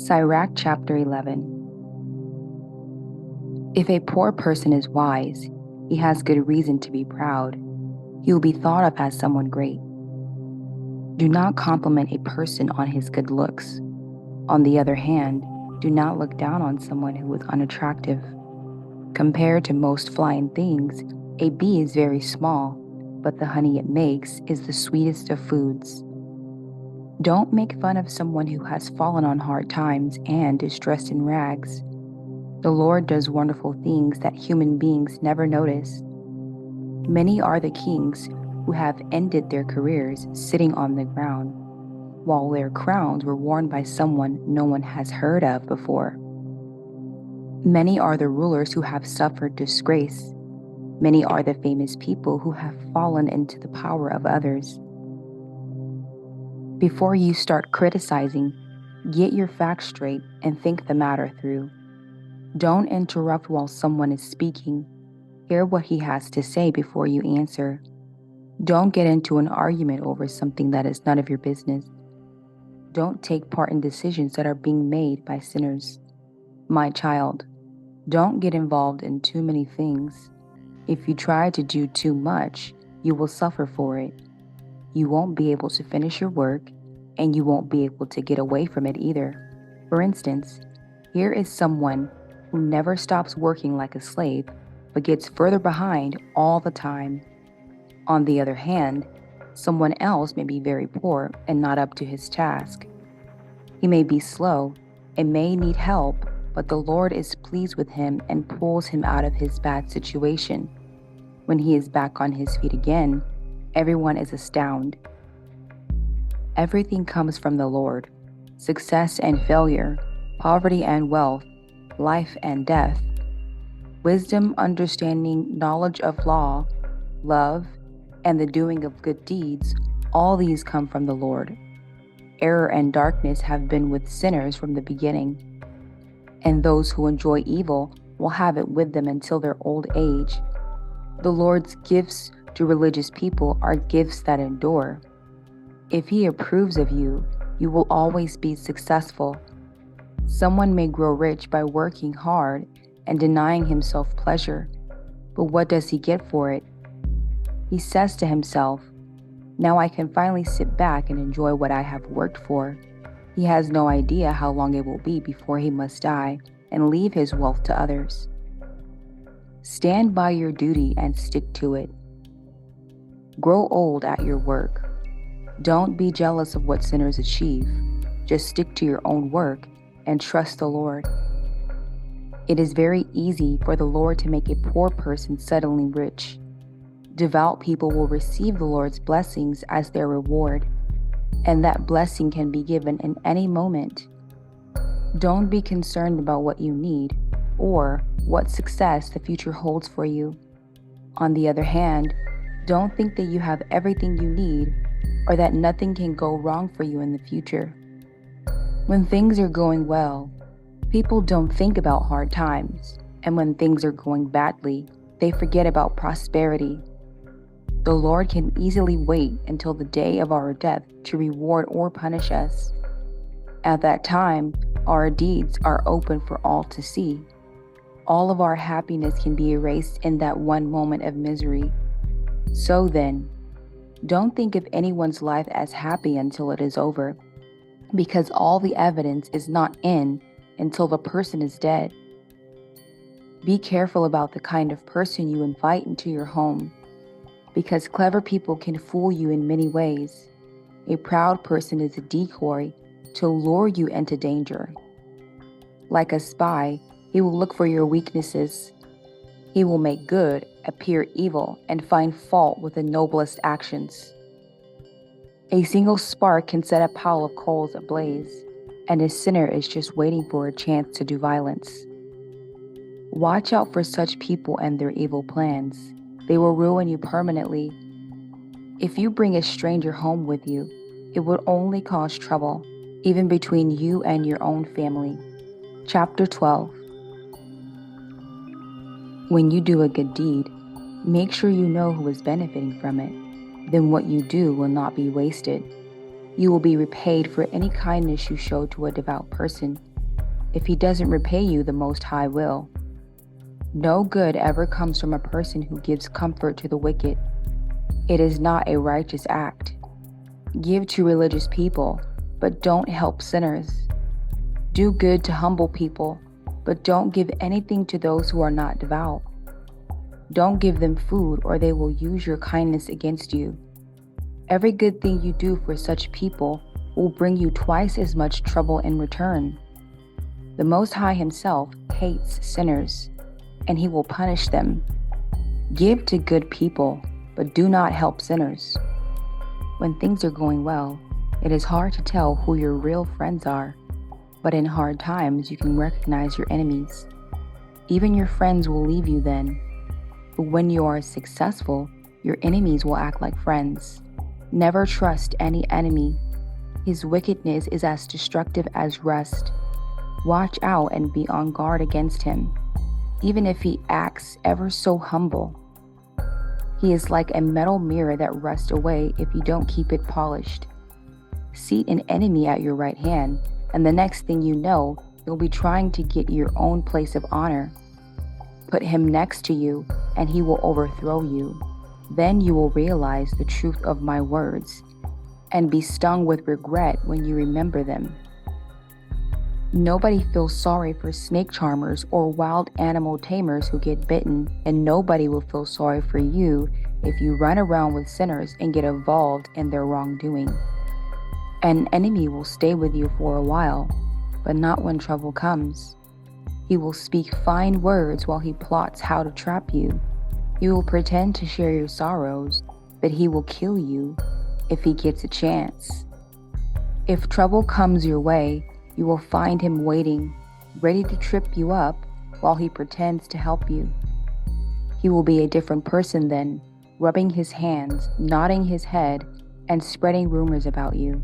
Sirach chapter 11. If a poor person is wise, he has good reason to be proud. He will be thought of as someone great. Do not compliment a person on his good looks. On the other hand, do not look down on someone who is unattractive. Compared to most flying things, a bee is very small, but the honey it makes is the sweetest of foods. Don't make fun of someone who has fallen on hard times and is dressed in rags. The Lord does wonderful things that human beings never notice. Many are the kings who have ended their careers sitting on the ground, while their crowns were worn by someone no one has heard of before. Many are the rulers who have suffered disgrace. Many are the famous people who have fallen into the power of others. Before you start criticizing, get your facts straight and think the matter through. Don't interrupt while someone is speaking. Hear what he has to say before you answer. Don't get into an argument over something that is none of your business. Don't take part in decisions that are being made by sinners. My child, don't get involved in too many things. If you try to do too much, you will suffer for it. You won't be able to finish your work, and you won't be able to get away from it either. For instance, here is someone who never stops working like a slave, but gets further behind all the time. On the other hand, someone else may be very poor and not up to his task. He may be slow and may need help, but the Lord is pleased with him and pulls him out of his bad situation. When he is back on his feet again, everyone is astounded. Everything comes from the Lord: success and failure, poverty and wealth, life and death, wisdom, understanding, knowledge of law, love, and the doing of good deeds. All these come from the Lord. Error and darkness have been with sinners from the beginning, and those who enjoy evil will have it with them until their old age. The Lord's gifts to religious people are gifts that endure. If He approves of you, you will always be successful. Someone may grow rich by working hard and denying himself pleasure, but what does he get for it? He says to himself, "Now I can finally sit back and enjoy what I have worked for." He has no idea how long it will be before he must die and leave his wealth to others. Stand by your duty and stick to it. Grow old at your work. Don't be jealous of what sinners achieve. Just stick to your own work and trust the Lord. It is very easy for the Lord to make a poor person suddenly rich. Devout people will receive the Lord's blessings as their reward, and that blessing can be given in any moment. Don't be concerned about what you need or what success the future holds for you. On the other hand, don't think that you have everything you need or that nothing can go wrong for you in the future. When things are going well, people don't think about hard times, and when things are going badly, they forget about prosperity. The Lord can easily wait until the day of our death to reward or punish us. At that time, our deeds are open for all to see. All of our happiness can be erased in that one moment of misery. So then, don't think of anyone's life as happy until it is over, because all the evidence is not in until the person is dead. Be careful about the kind of person you invite into your home, because clever people can fool you in many ways. A proud person is a decoy to lure you into danger. Like a spy, he will look for your weaknesses. He will make good appear evil and find fault with the noblest actions. A single spark can set a pile of coals ablaze, and a sinner is just waiting for a chance to do violence. Watch out for such people and their evil plans. They will ruin you permanently. If you bring a stranger home with you, it would only cause trouble, even between you and your own family. Chapter 12. When you do a good deed, make sure you know who is benefiting from it. Then what you do will not be wasted. You will be repaid for any kindness you show to a devout person, If he doesn't repay you, the Most High will. No good ever comes from a person who gives comfort to the wicked. It is not a righteous act. Give to religious people, but don't help sinners. Do good to humble people, but don't give anything to those who are not devout. Don't give them food, or they will use your kindness against you. Every good thing you do for such people will bring you twice as much trouble in return. The Most High Himself hates sinners, and He will punish them. Give to good people, but do not help sinners. When things are going well, it is hard to tell who your real friends are, but in hard times you can recognize your enemies. Even your friends will leave you then. But when you are successful, your enemies will act like friends. Never trust any enemy. His wickedness is as destructive as rust. Watch out and be on guard against him, even if he acts ever so humble. He is like a metal mirror that rusts away if you don't keep it polished. Seat an enemy at your right hand, and the next thing you know, you'll be trying to get your own place of honor. Put him next to you, and he will overthrow you. Then you will realize the truth of my words, and be stung with regret when you remember them. Nobody feels sorry for snake charmers or wild animal tamers who get bitten, and nobody will feel sorry for you if you run around with sinners and get involved in their wrongdoing. An enemy will stay with you for a while, but not when trouble comes. He will speak fine words while he plots how to trap you. He will pretend to share your sorrows, but he will kill you if he gets a chance. If trouble comes your way, you will find him waiting, ready to trip you up while he pretends to help you. He will be a different person then, rubbing his hands, nodding his head, and spreading rumors about you.